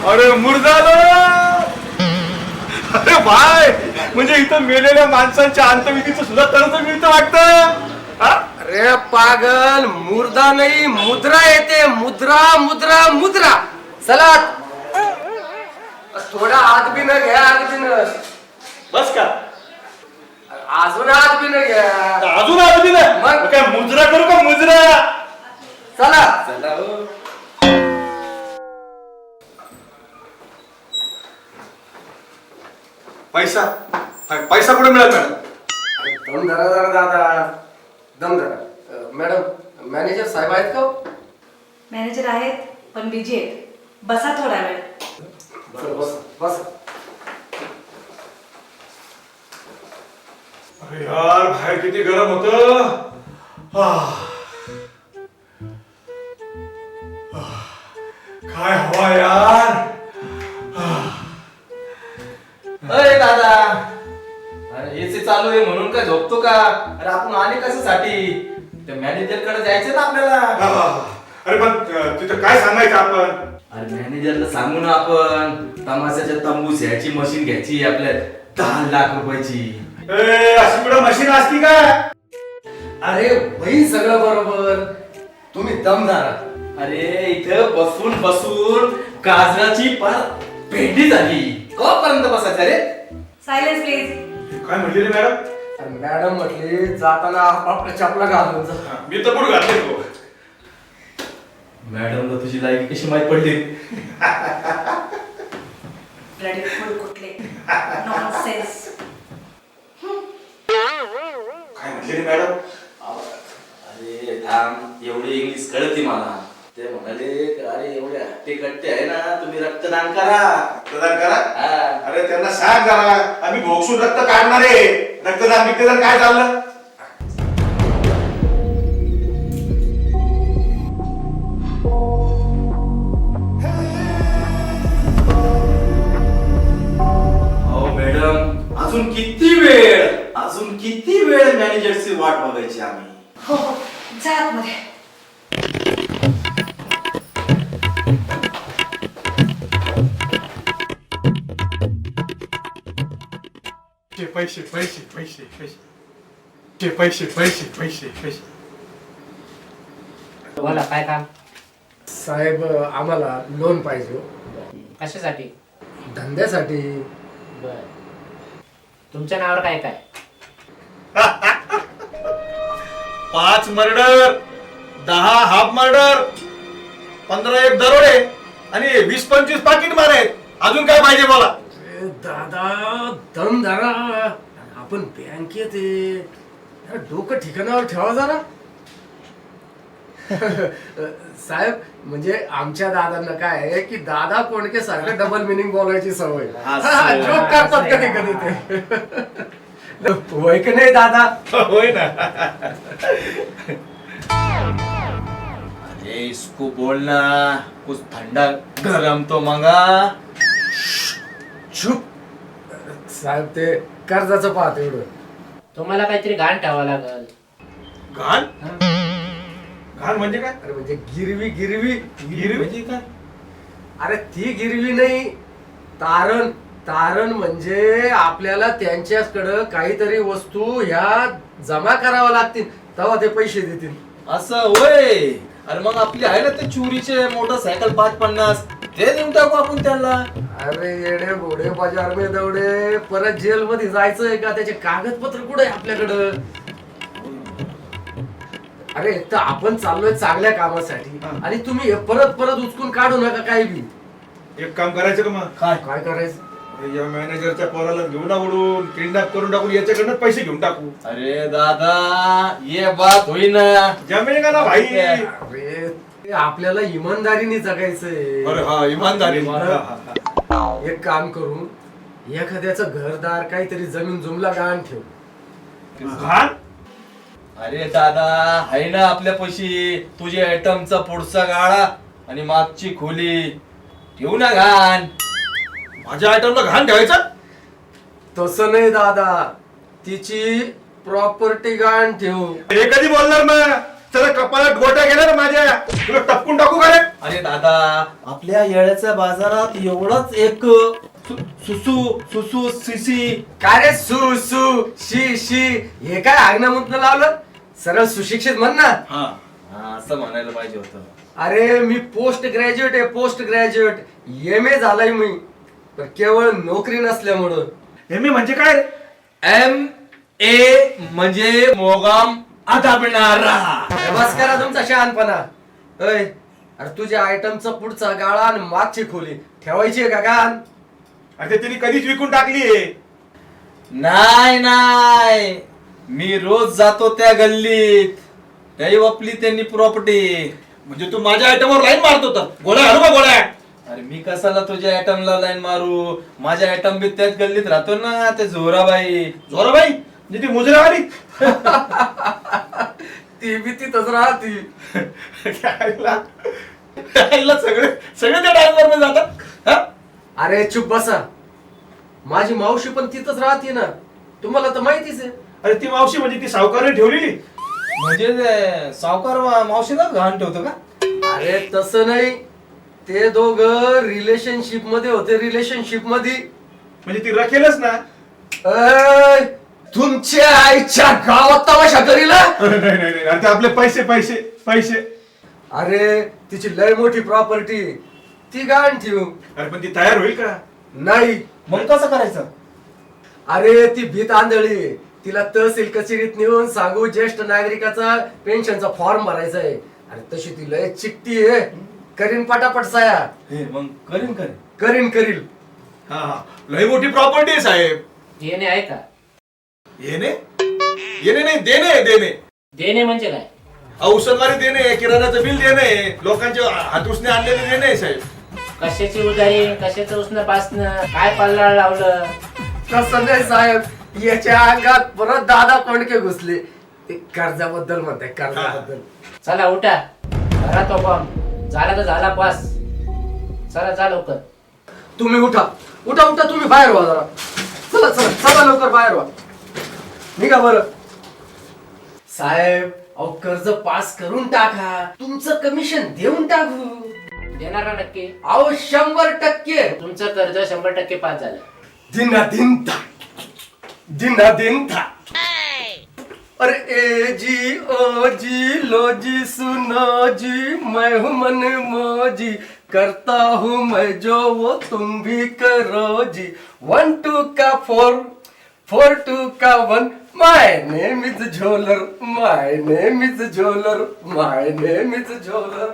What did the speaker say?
अरे मुर्दालो. अरे भाई, म्हणजे इथं मेलेल्या माणसांच्या अंतविधीचं सुद्धा कर्ज मिळतं वाटतं. अरे पागल, मुर्दा नाही मुद्रा येते. मुद्रा मुद्रा मुद्रा. चला थोडा हात बी न घ्या. हात बी न बस का? अजून हात बी न घ्या. अजून अगदी ना. मग? काय मुजरा करू का मुजरा? चला चला हो. पैसा पैसा कुठे मिळाला मॅडम? दम धरा जरा दादा. दम धरा. मॅडम मॅनेजर साहेब आहेत का? मॅनेजर आहेत पण बिझी आहेत. बसा थोडा वेळ. बरं बस बस. अरे यार, बाहेर किती गरम होत. काय हवा यार. अरे दादा, अरे एसी चालू आहे म्हणून काय झोपतो का? अरे आपण आले कशासाठी? त्या मॅनेजर कडे जायचं ना आपल्याला. अरे पण तिथं काय सांगायचं आपण? अरे मॅनेजरला सांगू ना आपण, तमाशाच्या तंबूस ह्याची मशीन घ्यायची आपल्या 10 लाख रुपयाची. अशी कुठं मशीन असती का? अरे होईल सगळं बरोबर. तुम्ही दम धरा. अरे इथं बसून बसून काजराची पार भेंडी झाली. कपर्यंत बसायचं रे? Silence please. काय म्हणले रे मॅडम? अरे मॅडम म्हटली जाताना आपल्या चपला घालून जा. मी तर कुठं घातले तो. मॅडमला तुझी लायकी कशी माहित पडली? ब्लडी फुल कुठले नॉनसेन्स. काय म्हणले रे मॅडम? अरे थांब, एवढी इंग्लिश कळते मला. ते म्हणाले अरे एवढे हट्टे कट्टे आहे ना, तुम्ही रक्तदान करा. रक्तदान करा. हा. अरे त्यांना सांग जरा, आम्ही भोगसून रक्त काढणार आहे. रक्तदान काय चाललं? हो मॅडम, अजून किती वेळ? अजून किती वेळ मॅनेजरची वाट बघायची आम्ही? हो हो, जा आतमध्ये. पैसे पैसे पैसे पैसे पैसे पैसे पैसे पैसे. बोला काय काम? साहेब आम्हाला लोन पाहिजे हो. कशासाठी? धंद्यासाठी. बर, तुमच्या नावावर काय काय? 5 मर्डर, 10 हाफ मर्डर, 15 एक दरोडे आणि 20-25 पाकिट मार आहेत. अजून काय पाहिजे बोला? अरे दादा दम धरा. आपण बँकेत आहे. जरा डोकं ठिकाणावर ठेवा जरा. साहेब म्हणजे आमच्या दादांना काय आहे की दादा कोणके सारखं डबल मिनिंग बोलायची सवय. जोक करतात कधी कधी ते. होय की नाही दादा? होय ना. अरे इसको बोलना कुछ ठंडा गरम तो मंगा. चुप. साहेब ते कर्जाचं पाहत एवढं. तुम्हाला काहीतरी घाण ठेवावं लागल. घाण? घाण म्हणजे काय? अरे म्हणजे गिरवी गिरवी. गिरवी म्हणजे काय? अरे ती गिरवी नाही, तारण. तारण म्हणजे आपल्याला त्यांच्याकडं काहीतरी वस्तू ह्या जमा कराव्या लागतील, तेव्हा ते पैसे देतील. असं होय. अरे मग आपली आहे ना ते चोरीचे मोटरसायकल 550, ते देऊन टाकू आपण त्यांना. अरे येडे घोडे बाजार में दौडे. परत जेल मध्ये जायचंय का? त्याचे कागदपत्र कुठे आहे आपल्याकडं? अरे एक तर आपण चाललोय चांगल्या कामासाठी आणि तुम्ही हे परत परत उचकून काढू नका काही बी. एक काम करायचं का मग? काय करायचं? या मॅनेजरच्या पोराला घेऊन आवडून किडनॅप करून टाकून याच्याकडनं पैसे घेऊन टाकू. अरे दादा ये बात होईना. जमेल का ना भाई? अरे आपल्याला इमानदारीने जगायचंय. अरे हा, इमानदारी. एक काम करून एखाद्याचं घरदार काहीतरी जमीन जुमला गहाण ठेव. घाण? अरे दादा आहे ना आपल्या पैशी तुझ्या आयटमचा पुढचा गाळा आणि मागची खोली. ठेवू ना घाण. माझ्या आयटमला घाण ठेवायचं? तसं नाही दादा, तिची प्रॉपर्टी गहाण ठेवू. हे कधी बोलणार मग? चला कपाळात गोट्या गेल्या ना माझ्या, तुला टपकून टाकू का रे? अरे दादा, आपल्या येळ्याच्या बाजारात एवढंच एक सुसू सिसी. काय रे सु सु शी शी हे काय आग्नामुतनं लावलं? सरळ सुशिक्षित म्हण ना. हा हा, असं म्हणायला पाहिजे होतं. अरे मी पोस्ट ग्रॅज्युएट आहे, पोस्ट ग्रॅज्युएट. MA झालाय मी, पण केवळ नोकरी नसल्यामुळं. एम ए म्हणजे काय रे? MA म्हणजे मोगाम आदाबणारा. बस करा तुमचा शहाणपणा. अय, अरे तुझ्या आयटमचा पुढचा गाळा आणि मागची खोली ठेवायची आहे का गाण? अरे तिने कधीच विकून टाकली. नाही, मी रोज जातो त्या गल्लीत, त्याही वपली त्यांनी प्रॉपर्टी. म्हणजे तू माझ्या आयटमवर लाईन मारत होता. गोळ्या हलवा गोळ्या. अरे मी कशाला तुझ्या आयटमला लाईन मारू? माझ्या आयटम बी त्याच गल्लीत राहतो ना, ते झोराबाई. जोराबाई म्हणजे ती मुजरावाली. ती बी तिथंच राहती. सगळे सगळे त्या डायव्हर मध्ये जातात. हा? अरे चुप बसा. माझी मावशी पण तिथंच राहते ना, तुम्हाला तर माहितीच आहे. अरे ती मावशी म्हणजे ती सावकारने ठेवलेली. म्हणजे ते सावकार मावशीला घाण ठेवतो का? अरे तसं नाही, ते दोघं रिलेशनशिप मध्ये होते, रिलेशनशिप मध्ये. म्हणजे ती रखेलच ना. अय, तुमच्या आईच्या गावात तमाशा करीला. नाही अरे ते आपले पैसे पैसे पैसे. अरे तिची लय मोठी प्रॉपर्टी, ती गाण ठेवू. अरे पण ती तयार होईल का? नाही. मग कसं करायचं? अरे ती भीत आंधळी, तिला तहसील कचेरीत नेऊन सांगू ज्येष्ठ नागरिकाचा पेन्शनचा फॉर्म भरायचा आहे. अरे तशी ती लय चिकटी आहे, करीन पटापट साया. हे मग करीन. करील. हा लय मोठी प्रॉपर्टी आहे साहेब. देणे आहे का? येणे येणे नाही, देणे देणे. देणे म्हणजे काय? औषधवारी देणे, किराणाचं बिल देणे, लोकांचे हात उसने आणलेले देणे आहे साहेब. कशाची उधारी, कशाचं उसणं पासणं, काय पल्ला लावलं? तसं नाही साहेब, याच्या अंगात परत दादा कोंडके घुसले. ते कर्जाबद्दल म्हणताय, कर्जाबद्दल. चला उठा, भरा तो फॉर्म. झाला तर झाला पास. चला जा लवकर. तुम्ही उठा तुम्ही बाहेर व्हा जरा. चला लवकर बाहेर व्हा. निघा बरं. साहेब अहो कर्ज पास करून टाका, तुमचं कमिशन देऊन टाकू. देणार ना नक्की? अहो 100%. तुमचं कर्ज 100% पास झालं. दिन था. अरे ए जी ओ जी लो जी सुनो जी, मैं हूँ मन मौजी, करता हूँ मैं जो वो तुम भी करो जी. 1 2 का 4 4 2 का 1. My name is Jholar, my name is Jholar, my name is झोलर.